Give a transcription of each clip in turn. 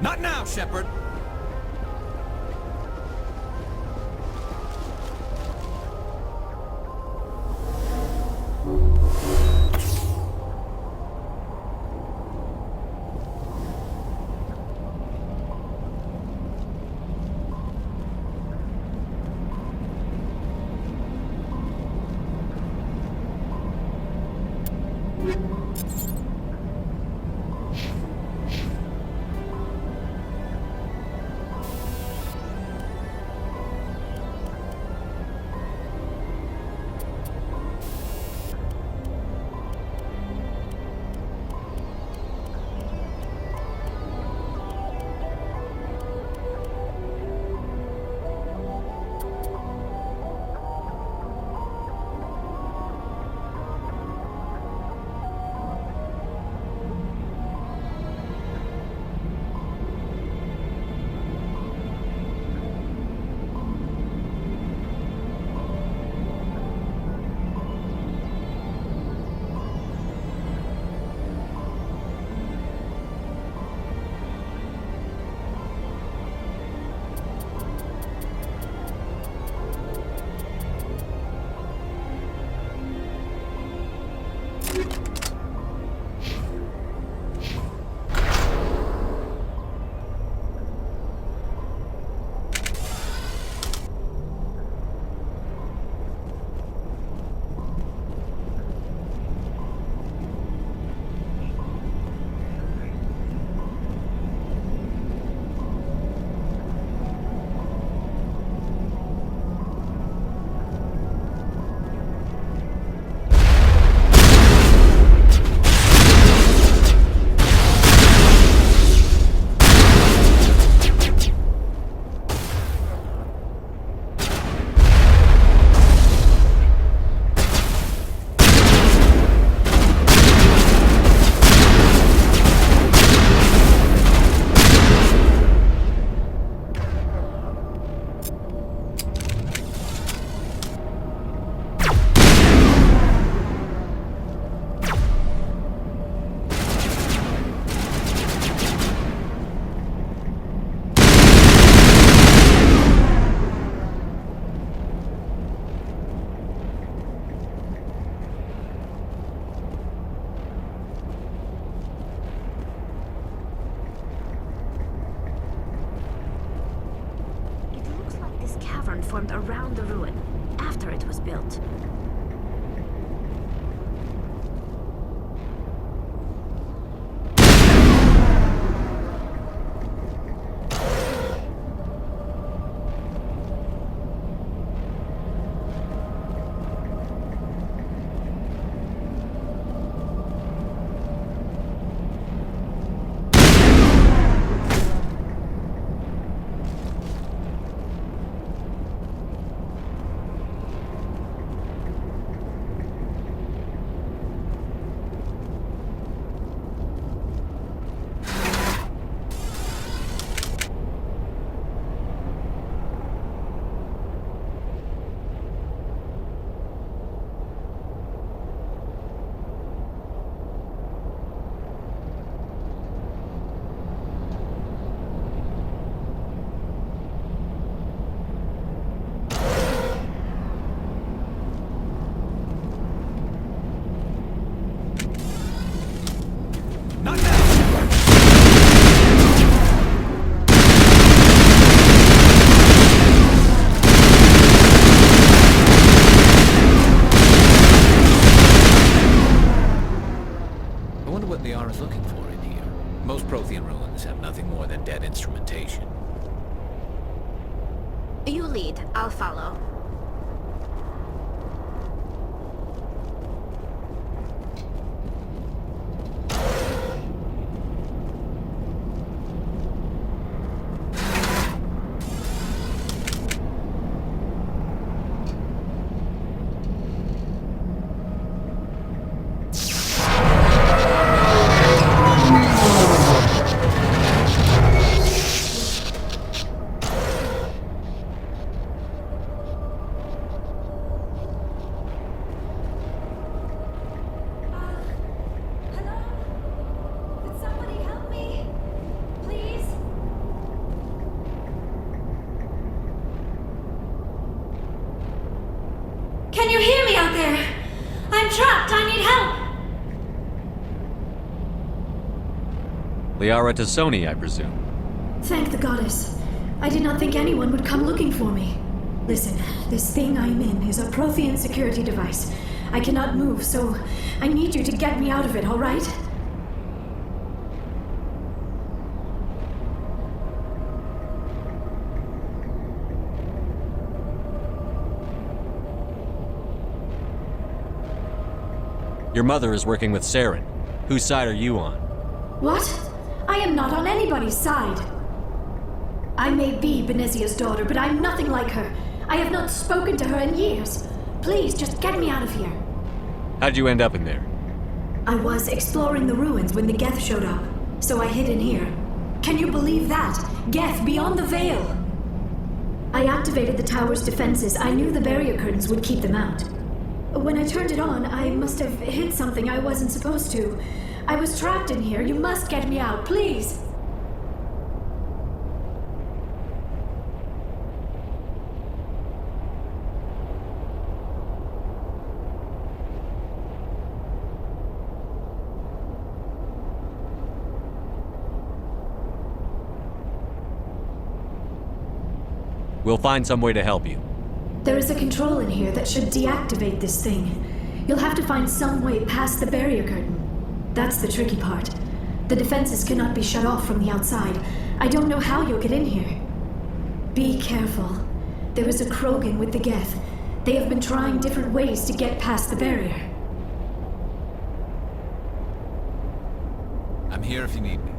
Not now, Shepard! Formed around the ruin after it was built. You lead, I'll follow. Can you hear me out there? I'm trapped. I need help. Liara Tassoni, I presume. Thank the goddess. I did not think anyone would come looking for me. Listen, this thing I'm in is a Prothean security device. I cannot move, so I need you to get me out of it, all right? Your mother is working with Saren. Whose side are you on? What? I am not on anybody's side. I may be Benezia's daughter, but I'm nothing like her. I have not spoken to her in years. Please, just get me out of here. How'd you end up in there? I was exploring the ruins when the Geth showed up, so I hid in here. Can you believe that? Geth beyond the veil! I activated the tower's defenses. I knew the barrier curtains would keep them out. When I turned it on, I must have hit something I wasn't supposed to. I was trapped in here. You must get me out, please! We'll find some way to help you. There is a control in here that should deactivate this thing. You'll have to find some way past the barrier curtain. That's the tricky part. The defenses cannot be shut off from the outside. I don't know how you'll get in here. Be careful. There is a Krogan with the Geth. They have been trying different ways to get past the barrier. I'm here if you need me.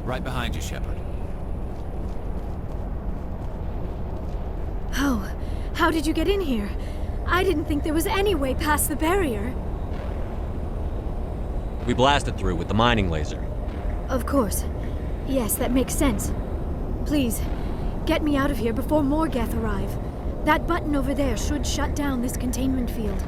Right behind you, Shepard. Oh, how did you get in here? I didn't think there was any way past the barrier. We blasted through with the mining laser. Of course. Yes, that makes sense. Please, get me out of here before more Geth arrive. That button over there should shut down this containment field.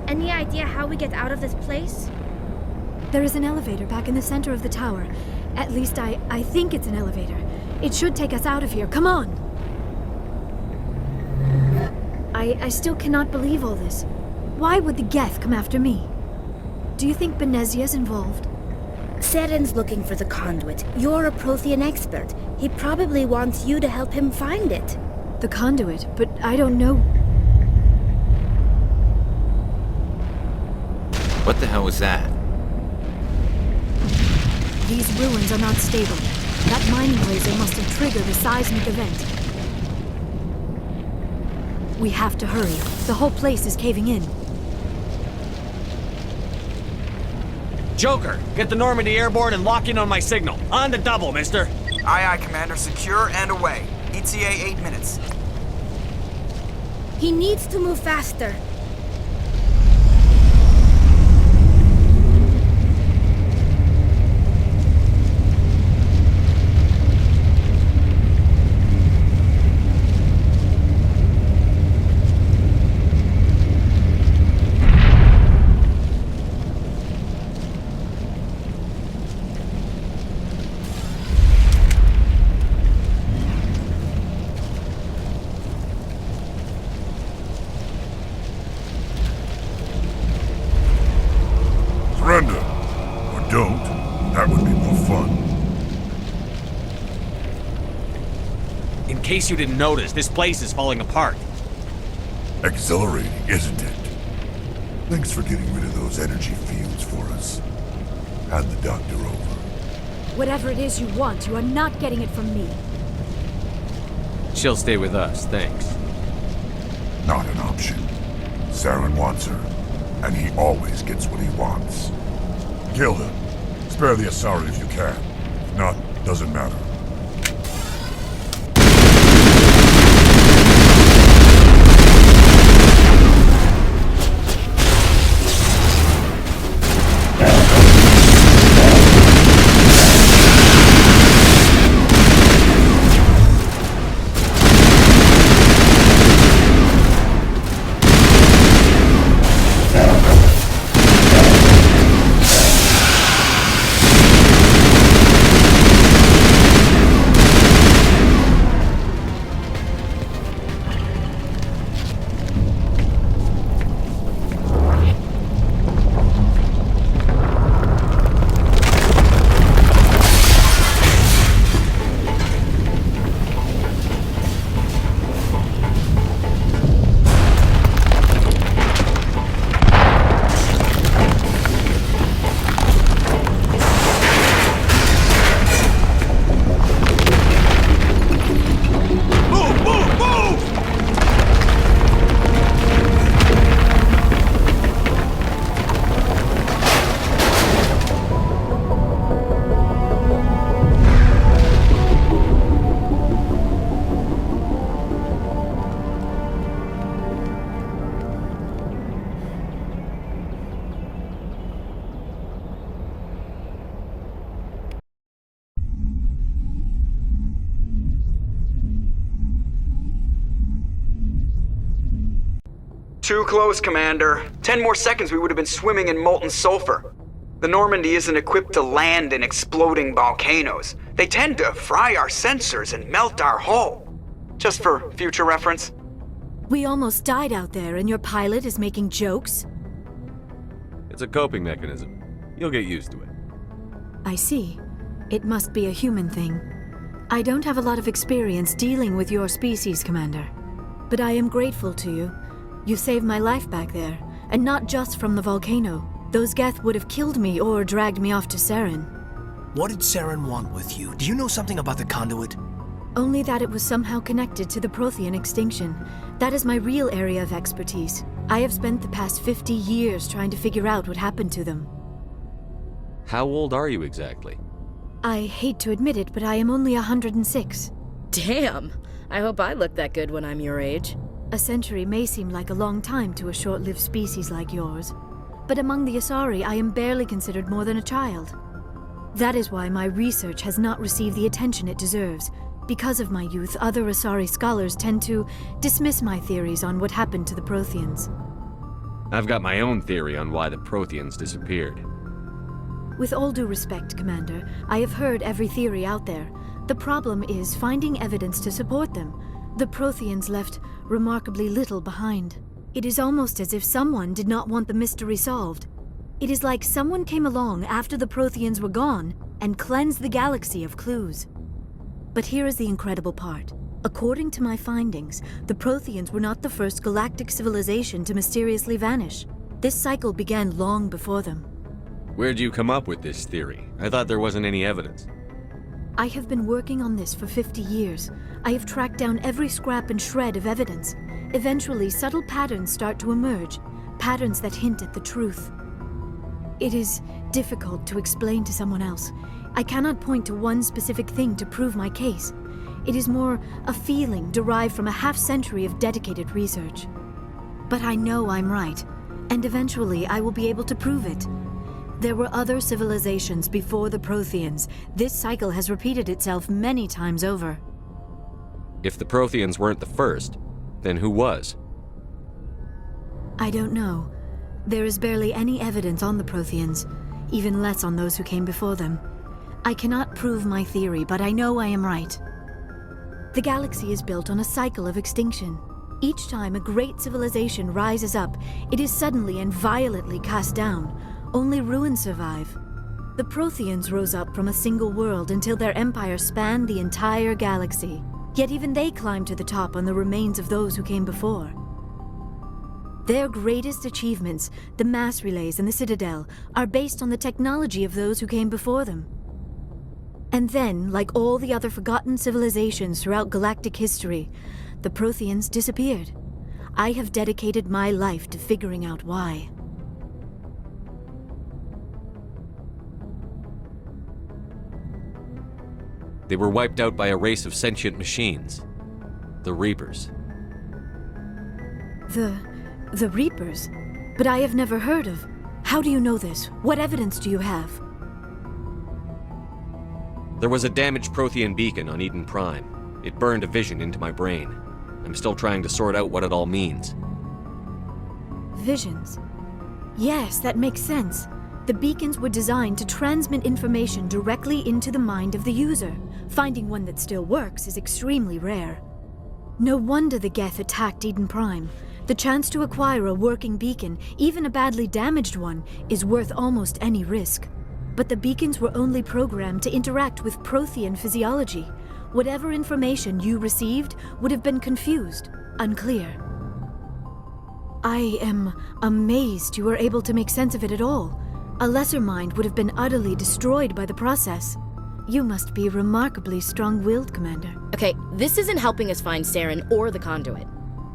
Any idea how we get out of this place? There is an elevator back in the center of the tower. At least I think it's an elevator. It should take us out of here. Come on! I still cannot believe all this. Why would the Geth come after me? Do you think Benezia's involved? Saren's looking for the conduit. You're a Prothean expert. He probably wants you to help him find it. The conduit, but I don't know. What the hell was that? These ruins are not stable. That mining laser must have triggered a seismic event. We have to hurry. The whole place is caving in. Joker, get the Normandy airborne and lock in on my signal. On the double, mister. Aye, aye, Commander. Secure and away. ETA 8 minutes. He needs to move faster. Surrender. Or don't. That would be more fun. In case you didn't notice, this place is falling apart. Exhilarating, isn't it? Thanks for getting rid of those energy fields for us. Hand the doctor over. Whatever it is you want, you are not getting it from me. She'll stay with us, thanks. Not an option. Saren wants her, and he always gets what he wants. Kill him. Spare the Asari if you can. If not, doesn't matter. Too close, Commander. 10 more seconds we would have been swimming in molten sulfur. The Normandy isn't equipped to land in exploding volcanoes. They tend to fry our sensors and melt our hull. Just for future reference. We almost died out there, and your pilot is making jokes? It's a coping mechanism. You'll get used to it. I see. It must be a human thing. I don't have a lot of experience dealing with your species, Commander. But I am grateful to you. You saved my life back there, and not just from the volcano. Those Geth would have killed me or dragged me off to Saren. What did Saren want with you? Do you know something about the conduit? Only that it was somehow connected to the Prothean extinction. That is my real area of expertise. I have spent the past 50 years trying to figure out what happened to them. How old are you exactly? I hate to admit it, but I am only 106. Damn! I hope I look that good when I'm your age. A century may seem like a long time to a short-lived species like yours, but among the Asari, I am barely considered more than a child. That is why my research has not received the attention it deserves. Because of my youth, other Asari scholars tend to dismiss my theories on what happened to the Protheans. I've got my own theory on why the Protheans disappeared. With all due respect, Commander, I have heard every theory out there. The problem is finding evidence to support them. The Protheans left remarkably little behind. It is almost as if someone did not want the mystery solved. It is like someone came along after the Protheans were gone and cleansed the galaxy of clues. But here is the incredible part. According to my findings, the Protheans were not the first galactic civilization to mysteriously vanish. This cycle began long before them. Where'd you come up with this theory? I thought there wasn't any evidence. I have been working on this for 50 years. I have tracked down every scrap and shred of evidence. Eventually, subtle patterns start to emerge, patterns that hint at the truth. It is difficult to explain to someone else. I cannot point to one specific thing to prove my case. It is more a feeling derived from a half-century of dedicated research. But I know I'm right, and eventually I will be able to prove it. There were other civilizations before the Protheans. This cycle has repeated itself many times over. If the Protheans weren't the first, then who was? I don't know. There is barely any evidence on the Protheans, even less on those who came before them. I cannot prove my theory, but I know I am right. The galaxy is built on a cycle of extinction. Each time a great civilization rises up, it is suddenly and violently cast down. Only ruins survive. The Protheans rose up from a single world until their empire spanned the entire galaxy. Yet even they climbed to the top on the remains of those who came before. Their greatest achievements, the mass relays and the Citadel, are based on the technology of those who came before them. And then, like all the other forgotten civilizations throughout galactic history, the Protheans disappeared. I have dedicated my life to figuring out why. They were wiped out by a race of sentient machines. The Reapers. The Reapers? But I have never heard of. How do you know this? What evidence do you have? There was a damaged Prothean beacon on Eden Prime. It burned a vision into my brain. I'm still trying to sort out what it all means. Visions. Yes, that makes sense. The beacons were designed to transmit information directly into the mind of the user. Finding one that still works is extremely rare. No wonder the Geth attacked Eden Prime. The chance to acquire a working beacon, even a badly damaged one, is worth almost any risk. But the beacons were only programmed to interact with Prothean physiology. Whatever information you received would have been confused, unclear. I am amazed you were able to make sense of it at all. A lesser mind would have been utterly destroyed by the process. You must be remarkably strong-willed, Commander. Okay, this isn't helping us find Saren or the conduit.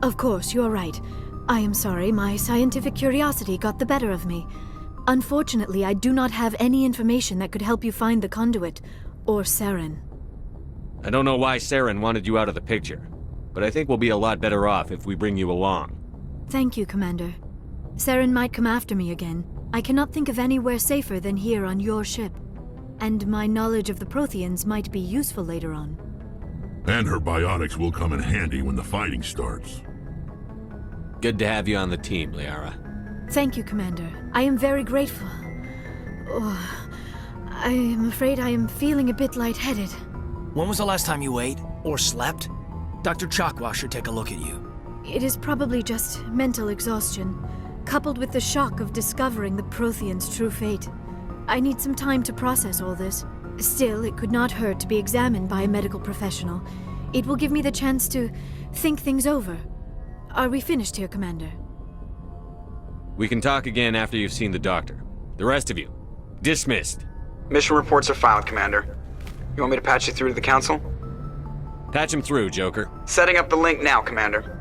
Of course, you are right. I am sorry, my scientific curiosity got the better of me. Unfortunately, I do not have any information that could help you find the conduit, or Saren. I don't know why Saren wanted you out of the picture, but I think we'll be a lot better off if we bring you along. Thank you, Commander. Saren might come after me again. I cannot think of anywhere safer than here on your ship. And my knowledge of the Protheans might be useful later on. And her biotics will come in handy when the fighting starts. Good to have you on the team, Liara. Thank you, Commander. I am very grateful. Oh, I am afraid I am feeling a bit lightheaded. When was the last time you ate? Or slept? Dr. Chakwa should take a look at you. It is probably just mental exhaustion, coupled with the shock of discovering the Protheans' true fate. I need some time to process all this. Still, it could not hurt to be examined by a medical professional. It will give me the chance to think things over. Are we finished here, Commander? We can talk again after you've seen the doctor. The rest of you, dismissed. Mission reports are filed, Commander. You want me to patch you through to the Council? Patch him through, Joker. Setting up the link now, Commander.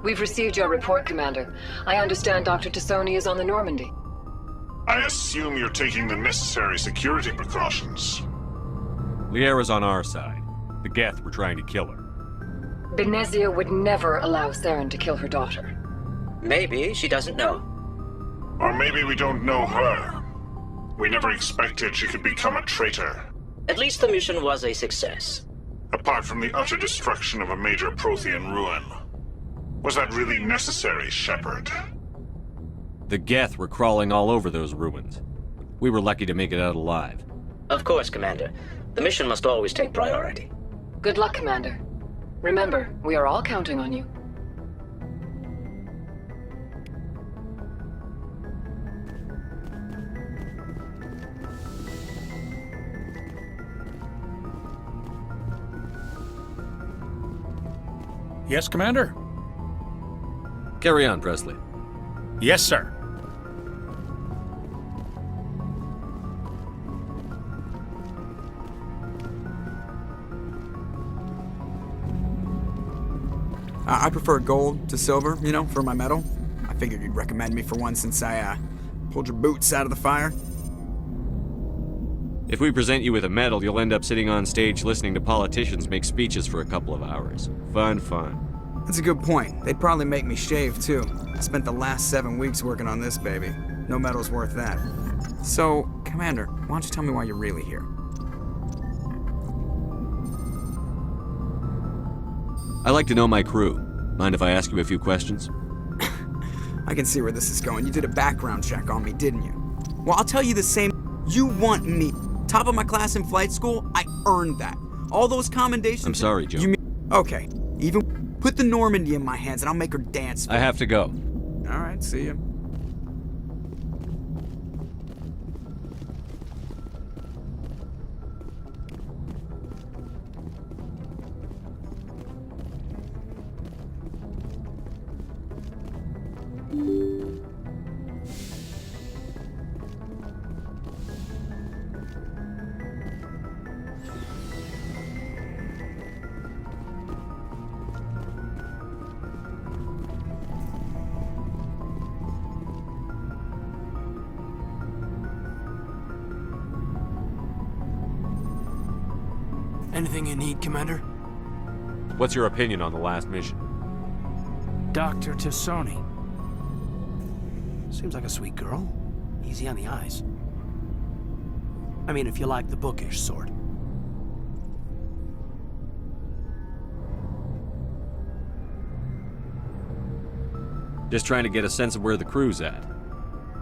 We've received your report, Commander. I understand Dr. Tassoni is on the Normandy. I assume you're taking the necessary security precautions. Liara's on our side. The Geth were trying to kill her. Benezia would never allow Saren to kill her daughter. Maybe she doesn't know. Or maybe we don't know her. We never expected she could become a traitor. At least the mission was a success. Apart from the utter destruction of a major Prothean ruin. Was that really necessary, Shepard? The Geth were crawling all over those ruins. We were lucky to make it out alive. Of course, Commander. The mission must always take priority. Good luck, Commander. Remember, we are all counting on you. Yes, Commander? Carry on, Presley. Yes, sir. I prefer gold to silver, you know, for my medal. I figured you'd recommend me for one since I, pulled your boots out of the fire. If we present you with a medal, you'll end up sitting on stage listening to politicians make speeches for a couple of hours. Fun, fun. That's a good point. They'd probably make me shave, too. I spent the last 7 weeks working on this baby. No medal's worth that. So, Commander, why don't you tell me why you're really here? I like to know my crew. Mind if I ask you a few questions? I can see where this is going. You did a background check on me, didn't you? Well, I'll tell you the same. You want me. Top of my class in flight school, I earned that. All those commendations... I'm sorry, Joe. Okay, even put the Normandy in my hands and I'll make her dance. I have to go. All right, see ya. Anything you need, Commander? What's your opinion on the last mission? Dr. Tassoni. Seems like a sweet girl. Easy on the eyes. I mean, if you like the bookish sort. Just trying to get a sense of where the crew's at.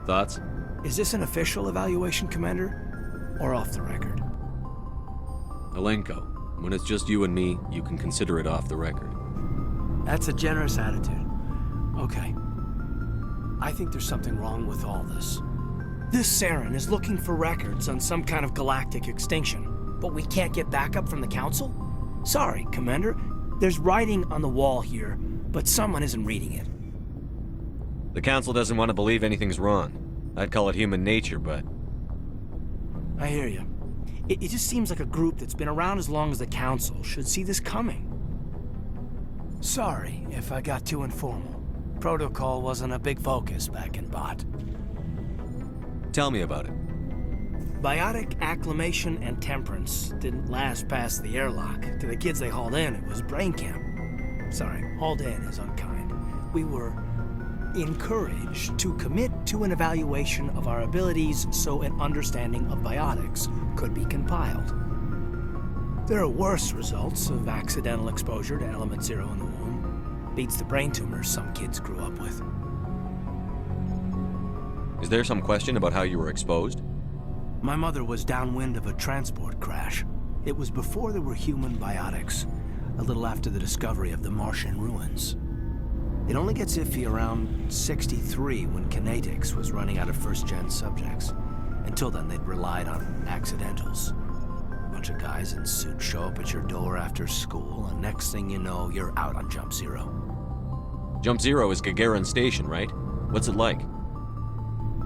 Thoughts? Is this an official evaluation, Commander? Or off the record? Alenko, when it's just you and me, you can consider it off the record. That's a generous attitude. Okay. I think there's something wrong with all this. This Saren is looking for records on some kind of galactic extinction, but we can't get backup from the Council? Sorry, Commander. There's writing on the wall here, but someone isn't reading it. The Council doesn't want to believe anything's wrong. I'd call it human nature, but... I hear you. It just seems like a group that's been around as long as the Council should see this coming. Sorry if I got too informal. Protocol wasn't a big focus back in Bot. Tell me about it. Biotic acclimation and temperance didn't last past the airlock. To the kids they hauled in, it was brain camp. Sorry, hauled in is unkind. We were encouraged to commit to an evaluation of our abilities so an understanding of biotics could be compiled. There are worse results of accidental exposure to element 0 in the womb. Beats the brain tumors some kids grew up with. Is there some question about how you were exposed? My mother was downwind of a transport crash. It was before there were human biotics, a little after the discovery of the Martian ruins. It only gets iffy around 63 when Kinetics was running out of first-gen subjects. Until then, they'd relied on accidentals. A bunch of guys in suits show up at your door after school, and next thing you know, you're out on Jump Zero. Jump Zero is Gagarin Station, right? What's it like?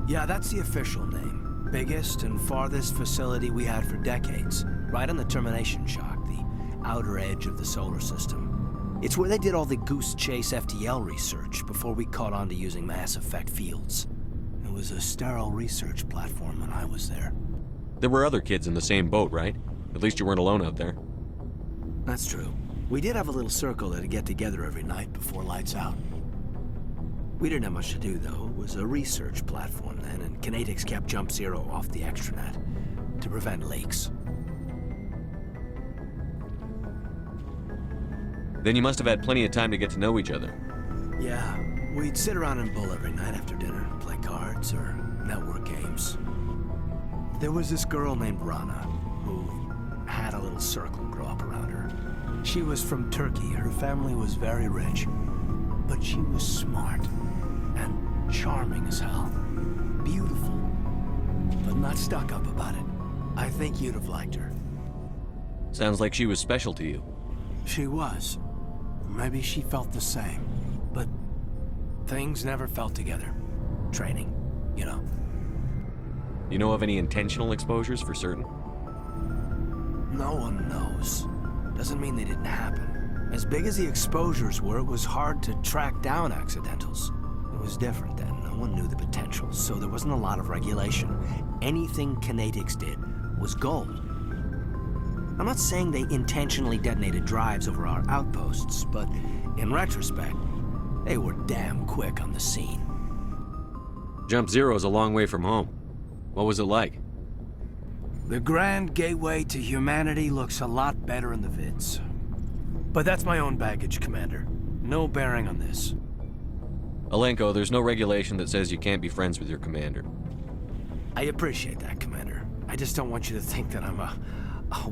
Yeah, that's the official name. biggest and farthest facility we had for decades, right on the termination shock, the outer edge of the solar system. It's where they did all the Goose Chase FTL research before we caught on to using mass effect fields. It was a sterile research platform when I was there. There were other kids in the same boat, right? At least you weren't alone out there. That's true. We did have a little circle that'd get together every night before lights out. We didn't have much to do, though. It was a research platform then, and Kinetics kept Jump Zero off the extranet to prevent leaks. Then you must have had plenty of time to get to know each other. Yeah, we'd sit around and bull every night after dinner, play cards or network games. There was this girl named Rana, who had a little circle grow up around her. She was from Turkey. Her family was very rich, but she was smart and charming as hell. Beautiful, but not stuck up about it. I think you'd have liked her. Sounds like she was special to you. She was. Maybe she felt the same, but things never felt together. Training, you know. You know of any intentional exposures for certain? No one knows. Doesn't mean they didn't happen. As big as the exposures were, it was hard to track down accidentals. It was different then. No one knew the potential, so there wasn't a lot of regulation. Anything Kinetics did was gold. I'm not saying they intentionally detonated drives over our outposts, but in retrospect, they were damn quick on the scene. Jump Zero's a long way from home. What was it like? The Grand Gateway to Humanity looks a lot better in the vids. But that's my own baggage, Commander. No bearing on this. Alenko, there's no regulation that says you can't be friends with your commander. I appreciate that, Commander. I just don't want you to think that I'm a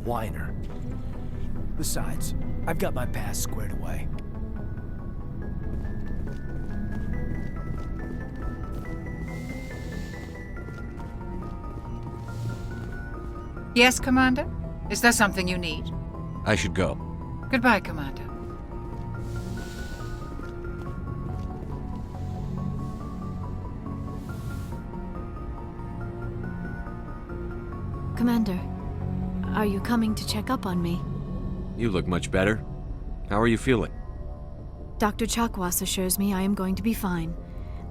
whiner. Besides, I've got my past squared away. Yes, Commander? Is there something you need? I should go. Goodbye, Commander. Commander, are you coming to check up on me? You look much better. How are you feeling? Dr. Chakwas assures me I am going to be fine.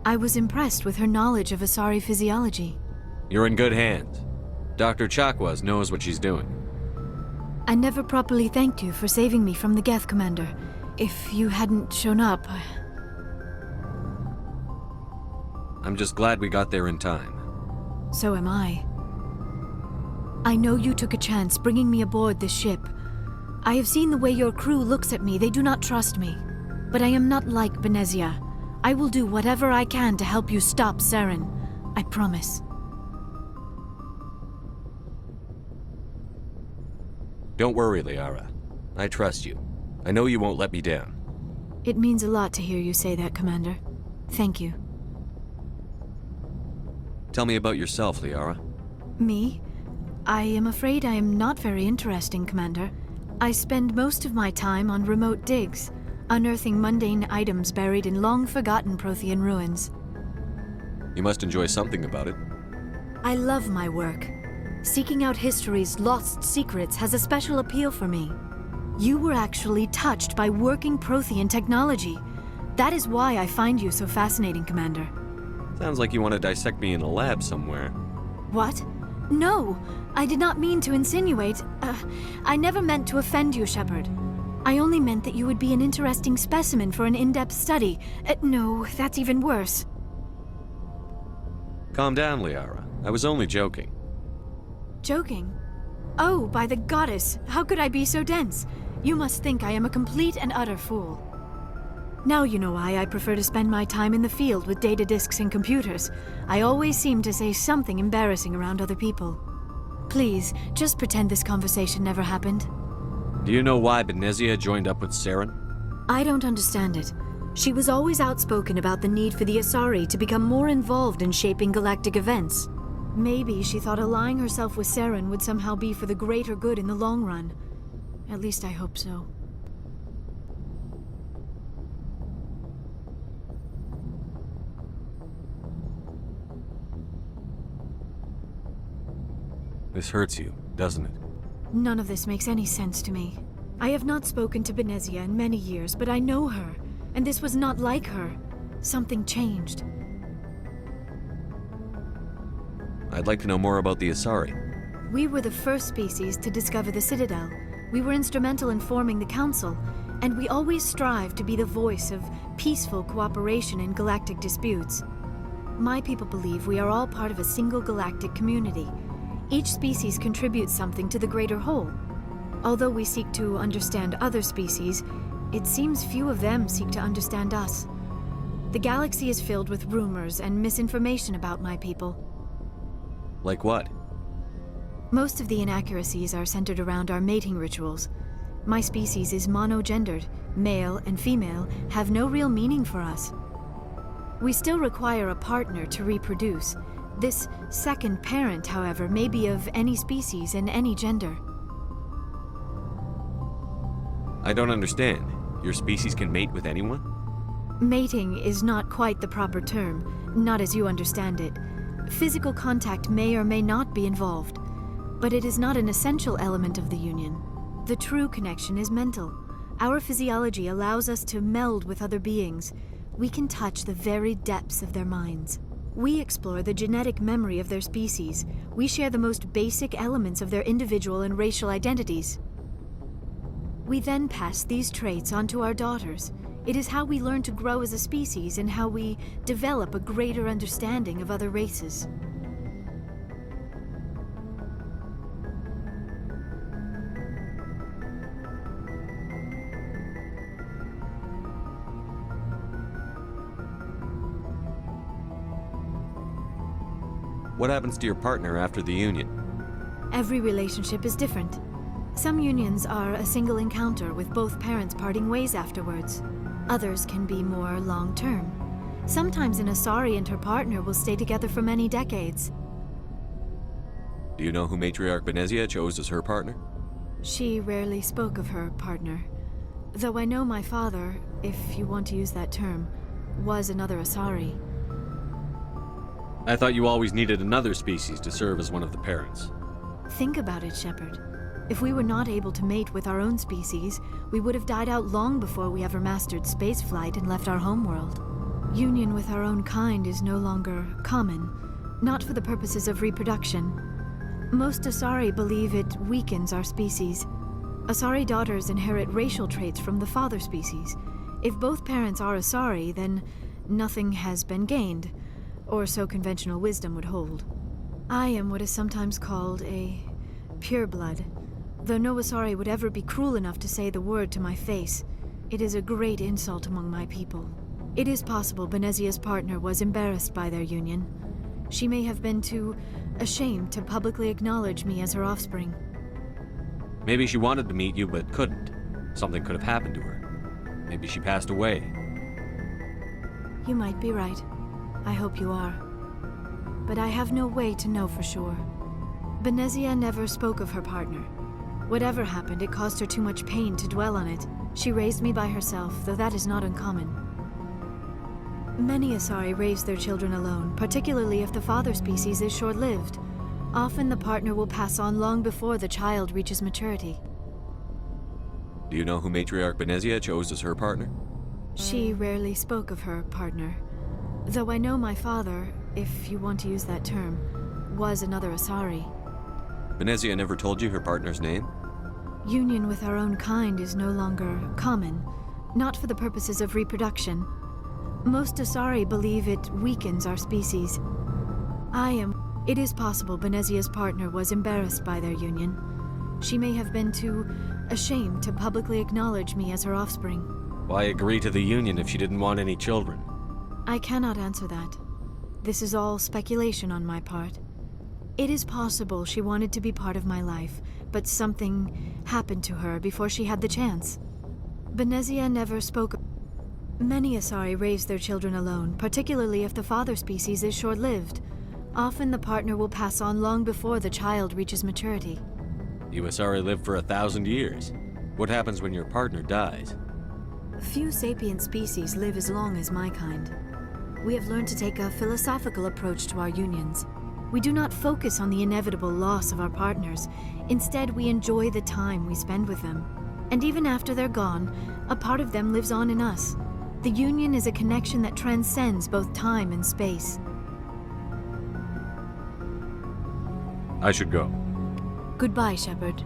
I was impressed with her knowledge of Asari physiology. You're in good hands. Dr. Chakwas knows what she's doing. I never properly thanked you for saving me from the Geth, Commander. If you hadn't shown up... I'm just glad we got there in time. So am I. I know you took a chance bringing me aboard this ship. I have seen the way your crew looks at me. They do not trust me. But I am not like Benezia. I will do whatever I can to help you stop Saren. I promise. Don't worry, Liara. I trust you. I know you won't let me down. It means a lot to hear you say that, Commander. Thank you. Tell me about yourself, Liara. Me? I am afraid I am not very interesting, Commander. I spend most of my time on remote digs, unearthing mundane items buried in long-forgotten Prothean ruins. You must enjoy something about it. I love my work. Seeking out history's lost secrets has a special appeal for me. You were actually touched by working Prothean technology. That is why I find you so fascinating, Commander. Sounds like you want to dissect me in a lab somewhere. What? No, I did not mean to insinuate. I never meant to offend you, Shepard. I only meant that you would be an interesting specimen for an in-depth study. No, that's even worse. Calm down, Liara. I was only joking. Joking? Oh, by the goddess, how could I be so dense? You must think I am a complete and utter fool. Now you know why I prefer to spend my time in the field with data disks and computers. I always seem to say something embarrassing around other people. Please, just pretend this conversation never happened. Do you know why Benezia joined up with Saren? I don't understand it. She was always outspoken about the need for the Asari to become more involved in shaping galactic events. Maybe she thought allying herself with Saren would somehow be for the greater good in the long run. At least I hope so. This hurts you, doesn't it? None of this makes any sense to me. I have not spoken to Benezia in many years, but I know her, and this was not like her. Something changed. I'd like to know more about the Asari. We were the first species to discover the Citadel. We were instrumental in forming the Council, and we always strive to be the voice of peaceful cooperation in galactic disputes. My people believe we are all part of a single galactic community. Each species contributes something to the greater whole. Although we seek to understand other species, it seems few of them seek to understand us. The galaxy is filled with rumors and misinformation about my people. Like what? Most of the inaccuracies are centered around our mating rituals. My species is monogendered. Male and female have no real meaning for us. We still require a partner to reproduce. This second parent, however, may be of any species and any gender. I don't understand. Your species can mate with anyone? Mating is not quite the proper term, not as you understand it. Physical contact may or may not be involved, but it is not an essential element of the union. The true connection is mental. Our physiology allows us to meld with other beings. We can touch the very depths of their minds. We explore the genetic memory of their species. We share the most basic elements of their individual and racial identities. We then pass these traits on to our daughters. It is how we learn to grow as a species and how we develop a greater understanding of other races. What happens to your partner after the union? Every relationship is different. Some unions are a single encounter with both parents parting ways afterwards. Others can be more long-term. Sometimes an Asari and her partner will stay together for many decades. Do you know who Matriarch Benezia chose as her partner? She rarely spoke of her partner. Though I know my father, if you want to use that term, was another Asari. I thought you always needed another species to serve as one of the parents. Think about it, Shepard. If we were not able to mate with our own species, we would have died out long before we ever mastered spaceflight and left our homeworld. Union with our own kind is no longer common, not for the purposes of reproduction. Most Asari believe it weakens our species. Asari daughters inherit racial traits from the father species. If both parents are Asari, then nothing has been gained, or so conventional wisdom would hold. I am what is sometimes called a pureblood. Though no Asari would ever be cruel enough to say the word to my face, it is a great insult among my people. It is possible Benezia's partner was embarrassed by their union. She may have been too ashamed to publicly acknowledge me as her offspring. Maybe she wanted to meet you but couldn't. Something could have happened to her. Maybe she passed away. You might be right. I hope you are. But I have no way to know for sure. Benezia never spoke of her partner. Whatever happened, it caused her too much pain to dwell on it. She raised me by herself, though that is not uncommon. Many Asari raise their children alone, particularly if the father species is short-lived. Often the partner will pass on long before the child reaches maturity. Do you know who Matriarch Benezia chose as her partner? She rarely spoke of her partner. Though I know my father, if you want to use that term, was another Asari. Benezia never told you her partner's name? Union with our own kind is no longer common, not for the purposes of reproduction. Most Asari believe it weakens our species. It is possible Benezia's partner was embarrassed by their union. She may have been too ashamed to publicly acknowledge me as her offspring. Why agree to the union if she didn't want any children? I cannot answer that. This is all speculation on my part. It is possible she wanted to be part of my life, but something happened to her before she had the chance. Benezia never spoke. Many Asari raise their children alone, particularly if the father species is short-lived. Often the partner will pass on long before the child reaches maturity. You Asari live for 1,000 years. What happens when your partner dies? Few sapient species live as long as my kind. We have learned to take a philosophical approach to our unions. We do not focus on the inevitable loss of our partners. Instead, we enjoy the time we spend with them. And even after they're gone, a part of them lives on in us. The union is a connection that transcends both time and space. I should go. Goodbye, Shepard.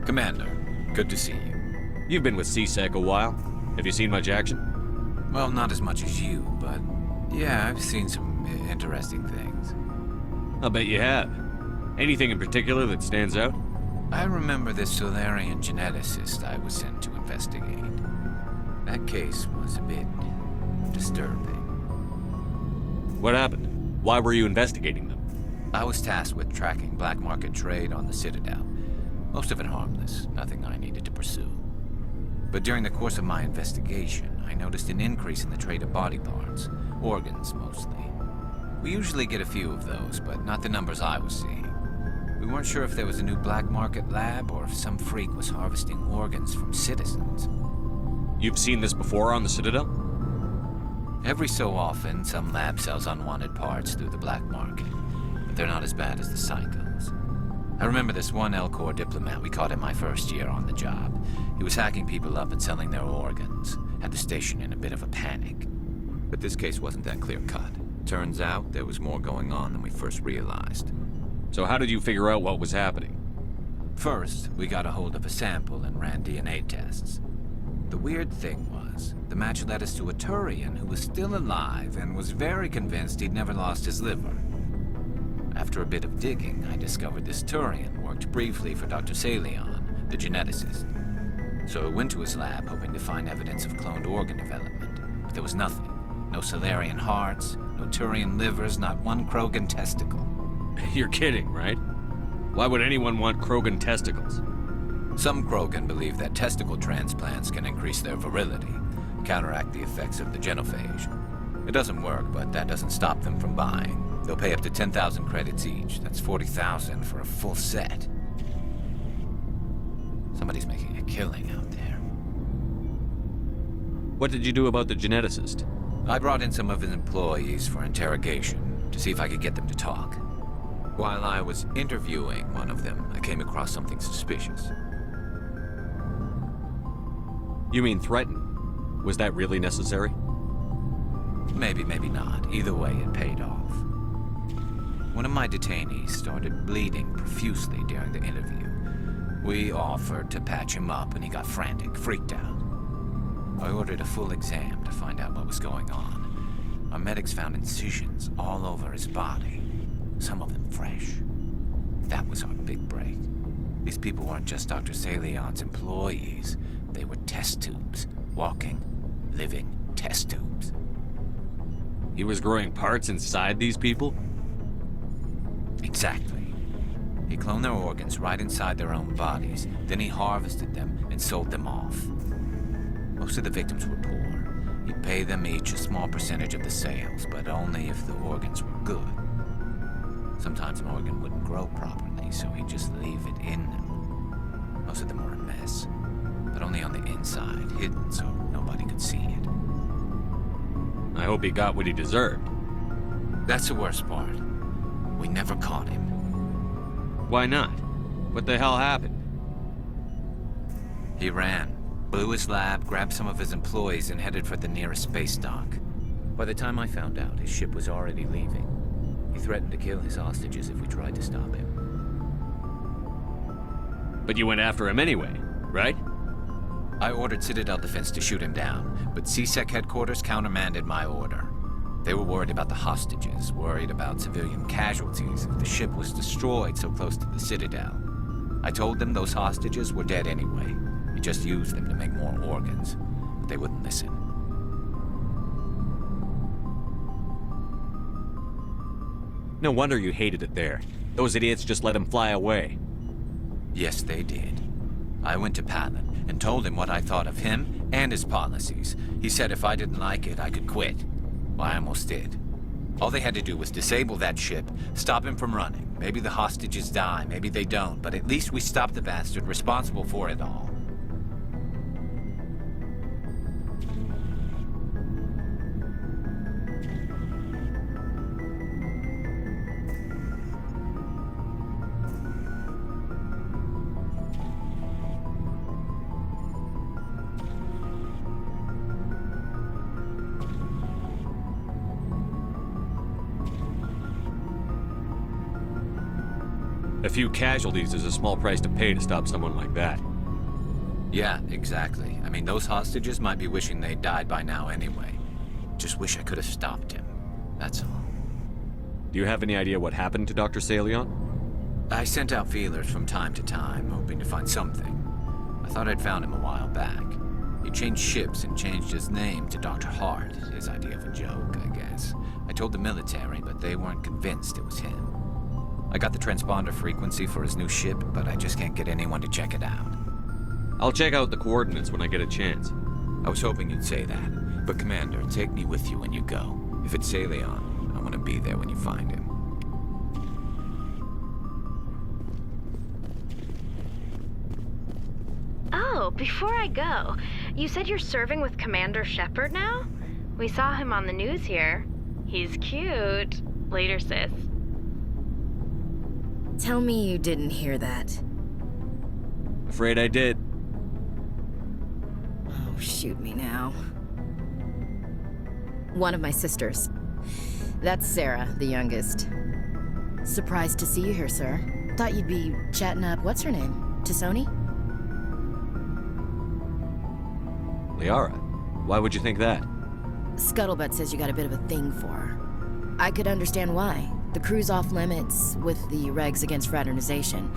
Commander, good to see you. You've been with CSEC a while. Have you seen much action? Well, not as much as you, but yeah, I've seen some interesting things. I'll bet you have. Anything in particular that stands out? I remember this Solarian geneticist I was sent to investigate. That case was a bit disturbing. What happened? Why were you investigating them? I was tasked with tracking black market trade on the Citadel. Most of it harmless, nothing I needed to pursue. But during the course of my investigation, I noticed an increase in the trade of body parts, organs mostly. We usually get a few of those, but not the numbers I was seeing. We weren't sure if there was a new black market lab or if some freak was harvesting organs from citizens. You've seen this before on the Citadel? Every so often, some lab sells unwanted parts through the black market, but they're not as bad as the psychos. I remember this one Elcor diplomat we caught in my first year on the job. He was hacking people up and selling their organs. Had the station in a bit of a panic. But this case wasn't that clear-cut. Turns out there was more going on than we first realized. So how did you figure out what was happening? First, we got a hold of a sample and ran DNA tests. The weird thing was, the match led us to a Turian who was still alive and was very convinced he'd never lost his liver. After a bit of digging, I discovered this Turian worked briefly for Dr. Salion, the geneticist. So I went to his lab hoping to find evidence of cloned organ development, but there was nothing. No Solarian hearts, no Turian livers, not one Krogan testicle. You're kidding, right? Why would anyone want Krogan testicles? Some Krogan believe that testicle transplants can increase their virility, counteract the effects of the genophage. It doesn't work, but that doesn't stop them from buying. They'll pay up to 10,000 credits each. That's 40,000 for a full set. Somebody's making a killing out there. What did you do about the geneticist? I brought in some of his employees for interrogation, to see if I could get them to talk. While I was interviewing one of them, I came across something suspicious. You mean threaten? Was that really necessary? Maybe, maybe not. Either way, it paid off. One of my detainees started bleeding profusely during the interview. We offered to patch him up and he got frantic, freaked out. I ordered a full exam to find out what was going on. Our medics found incisions all over his body, some of them fresh. That was our big break. These people weren't just Dr. Salion's employees. They were test tubes. Walking, living test tubes. He was growing parts inside these people? Exactly. He cloned their organs right inside their own bodies, then he harvested them and sold them off. Most of the victims were poor. He'd pay them each a small percentage of the sales, but only if the organs were good. Sometimes an organ wouldn't grow properly, so he'd just leave it in them. Most of them were a mess, but only on the inside, hidden so nobody could see it. I hope he got what he deserved. That's the worst part. We never caught him. Why not? What the hell happened? He ran, blew his lab, grabbed some of his employees, and headed for the nearest space dock. By the time I found out, his ship was already leaving. He threatened to kill his hostages if we tried to stop him. But you went after him anyway, right? I ordered Citadel Defense to shoot him down, but CSEC headquarters countermanded my order. They were worried about the hostages, worried about civilian casualties if the ship was destroyed so close to the Citadel. I told them those hostages were dead anyway. We just used them to make more organs, but they wouldn't listen. No wonder you hated it there. Those idiots just let him fly away. Yes, they did. I went to Palin and told him what I thought of him and his policies. He said if I didn't like it, I could quit. Well, I almost did. All they had to do was disable that ship, stop him from running. Maybe the hostages die, maybe they don't, but at least we stopped the bastard responsible for it all. A few casualties is a small price to pay to stop someone like that. Yeah, exactly. I mean, those hostages might be wishing they'd died by now anyway. Just wish I could have stopped him. That's all. Do you have any idea what happened to Dr. Salion? I sent out feelers from time to time, hoping to find something. I thought I'd found him a while back. He changed ships and changed his name to Dr. Hart, his idea of a joke, I guess. I told the military, but they weren't convinced it was him. I got the transponder frequency for his new ship, but I just can't get anyone to check it out. I'll check out the coordinates when I get a chance. I was hoping you'd say that. But Commander, take me with you when you go. If it's Salion, I want to be there when you find him. Oh, before I go, you said you're serving with Commander Shepard now? We saw him on the news here. He's cute. Later, sis. Tell me you didn't hear that. Afraid I did. Oh, shoot me now. One of my sisters. That's Sarah, the youngest. Surprised to see you here, sir. Thought you'd be chatting up, what's her name? T'Soni? Liara, why would you think that? Scuttlebutt says you got a bit of a thing for her. I could understand why. The crew's off limits with the regs against fraternization.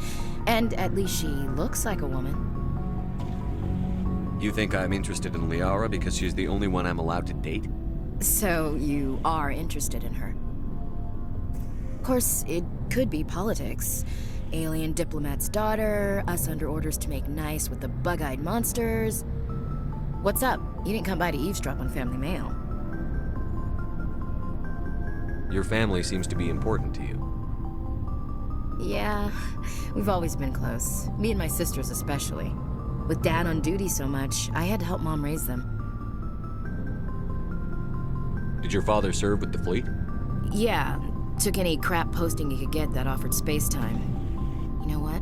And at least she looks like a woman. You think I'm interested in Liara because she's the only one I'm allowed to date? So you are interested in her. Of course, it could be politics. Alien diplomat's daughter, us under orders to make nice with the bug-eyed monsters. What's up? You didn't come by to eavesdrop on Family Mail. Your family seems to be important to you. Yeah, we've always been close. Me and my sisters especially. With Dad on duty so much, I had to help Mom raise them. Did your father serve with the fleet? Yeah, took any crap posting he could get that offered space time. You know what?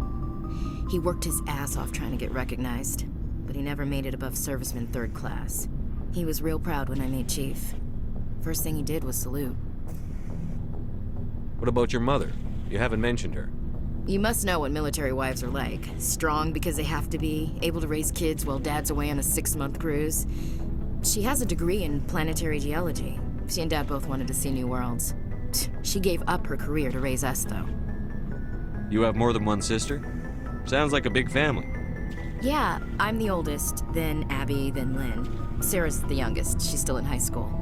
He worked his ass off trying to get recognized, but he never made it above serviceman 3rd class. He was real proud when I made chief. First thing he did was salute. What about your mother? You haven't mentioned her. You must know what military wives are like. Strong because they have to be, able to raise kids while Dad's away on a 6-month cruise. She has a degree in planetary geology. She and Dad both wanted to see new worlds. She gave up her career to raise us, though. You have more than one sister? Sounds like a big family. Yeah, I'm the oldest, then Abby, then Lynn. Sarah's the youngest. She's still in high school.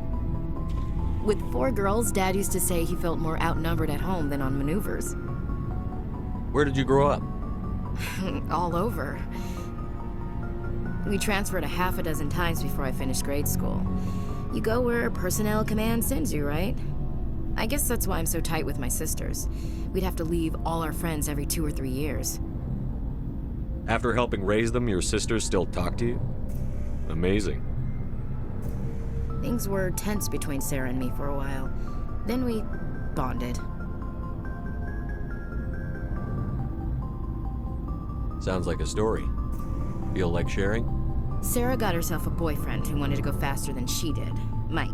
With 4 girls, Dad used to say he felt more outnumbered at home than on maneuvers. Where did you grow up? All over. We transferred a half a dozen times before I finished grade school. You go where personnel command sends you, right? I guess that's why I'm so tight with my sisters. We'd have to leave all our friends every 2 or 3 years. After helping raise them, your sisters still talk to you? Amazing. Things were tense between Sarah and me for a while. Then we bonded. Sounds like a story. Feel like sharing? Sarah got herself a boyfriend who wanted to go faster than she did, Mike.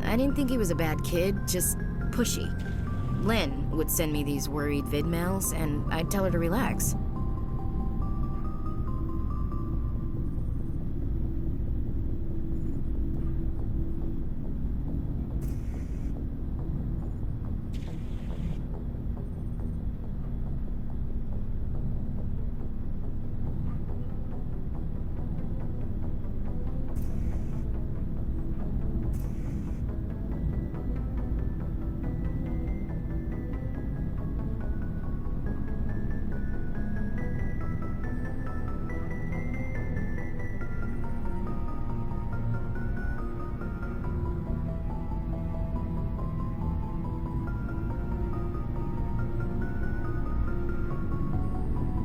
I didn't think he was a bad kid, just pushy. Lynn would send me these worried vid mails, and I'd tell her to relax.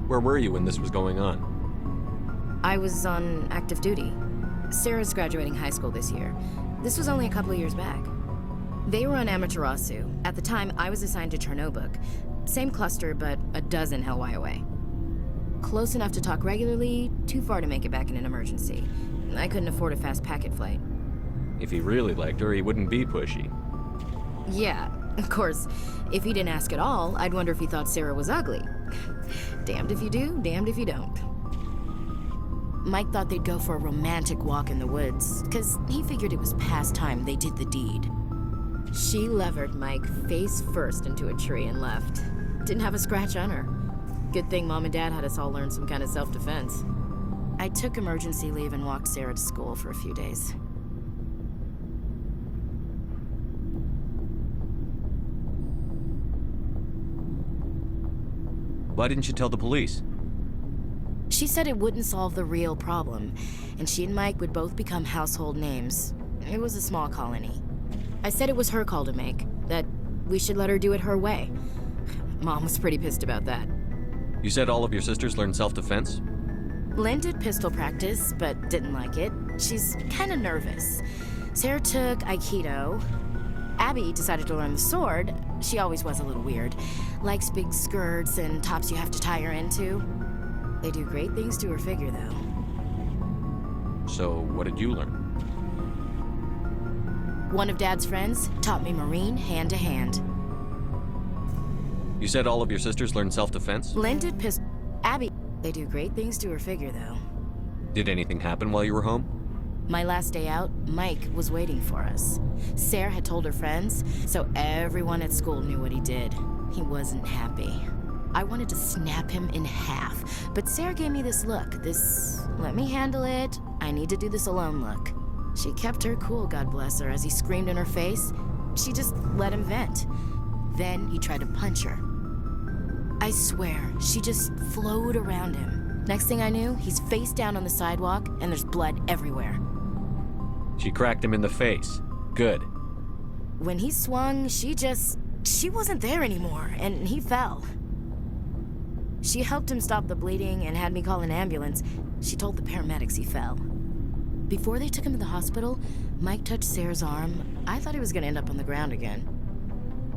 Where were you when this was going on? I was on active duty. Sarah's graduating high school this year. This was only a couple of years back. They were on Amaterasu. At the time, I was assigned to Chernobog. Same cluster, but a dozen LY away. Close enough to talk regularly, too far to make it back in an emergency. I couldn't afford a fast packet flight. If he really liked her, he wouldn't be pushy. Yeah, of course. If he didn't ask at all, I'd wonder if he thought Sarah was ugly. Damned if you do, damned if you don't. Mike thought they'd go for a romantic walk in the woods, because he figured it was past time they did the deed. She levered Mike face first into a tree and left. Didn't have a scratch on her. Good thing Mom and Dad had us all learn some kind of self-defense. I took emergency leave and walked Sarah to school for a few days. Why didn't you tell the police? She said it wouldn't solve the real problem, and she and Mike would both become household names. It was a small colony. I said it was her call to make, that we should let her do it her way. Mom was pretty pissed about that. You said all of your sisters learned self-defense? Lynn did pistol practice, but didn't like it. She's kind of nervous. Sarah took Aikido. Abby decided to learn the sword. She always was a little weird. Likes big skirts and tops you have to tie her into. They do great things to her figure, though. So, what did you learn? One of Dad's friends taught me Marine hand to hand. You said all of your sisters learned self-defense? Lynn did Abby. They do great things to her figure, though. Did anything happen while you were home? My last day out, Mike was waiting for us. Sarah had told her friends, so everyone at school knew what he did. He wasn't happy. I wanted to snap him in half, but Sarah gave me this look, this let me handle it, I need to do this alone look. She kept her cool, God bless her, as he screamed in her face. She just let him vent. Then he tried to punch her. I swear, she just flowed around him. Next thing I knew, he's face down on the sidewalk, and there's blood everywhere. She cracked him in the face. Good. When he swung, she wasn't there anymore, and he fell. She helped him stop the bleeding and had me call an ambulance. She told the paramedics he fell. Before they took him to the hospital, Mike touched Sarah's arm. I thought he was gonna end up on the ground again.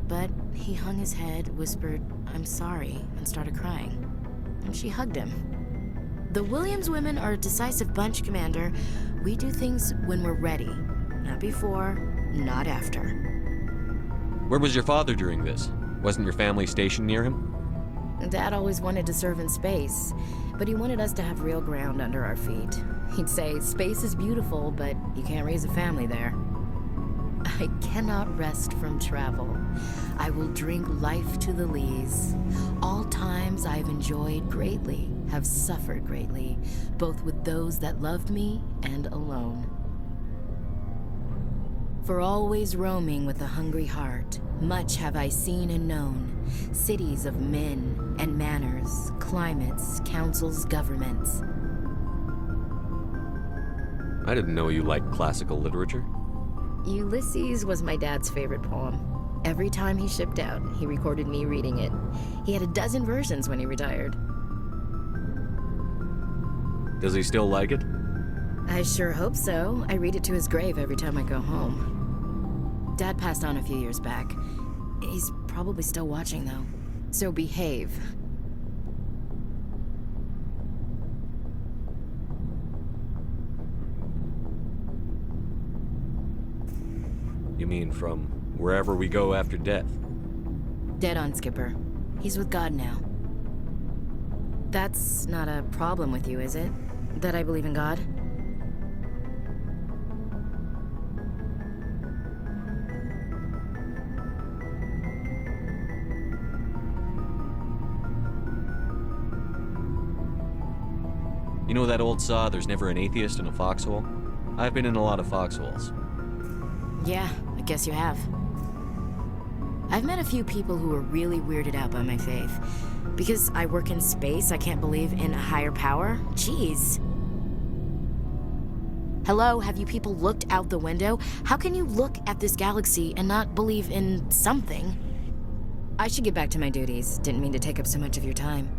But he hung his head, whispered, "I'm sorry," and started crying. And she hugged him. The Williams women are a decisive bunch, Commander. We do things when we're ready. Not before, not after. Where was your father during this? Wasn't your family stationed near him? Dad always wanted to serve in space, but he wanted us to have real ground under our feet. He'd say, space is beautiful, but you can't raise a family there. I cannot rest from travel. I will drink life to the lees. All times I've enjoyed greatly, have suffered greatly, both with those that loved me and alone. For always roaming with a hungry heart, much have I seen and known. Cities of men and manners, climates, councils, governments. I didn't know you liked classical literature. Ulysses was my dad's favorite poem. Every time he shipped out, he recorded me reading it. He had a dozen versions when he retired. Does he still like it? I sure hope so. I read it to his grave every time I go home. Dad passed on a few years back. He's probably still watching, though. So behave. You mean from wherever we go after death? Dead on, Skipper. He's with God now. That's not a problem with you, is it? That I believe in God? You know that old saw, there's never an atheist in a foxhole? I've been in a lot of foxholes. Yeah, I guess you have. I've met a few people who were really weirded out by my faith. Because I work in space, I can't believe in a higher power? Jeez. Hello, have you people looked out the window? How can you look at this galaxy and not believe in something? I should get back to my duties. Didn't mean to take up so much of your time.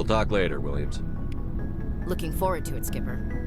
We'll talk later, Williams. Looking forward to it, Skipper.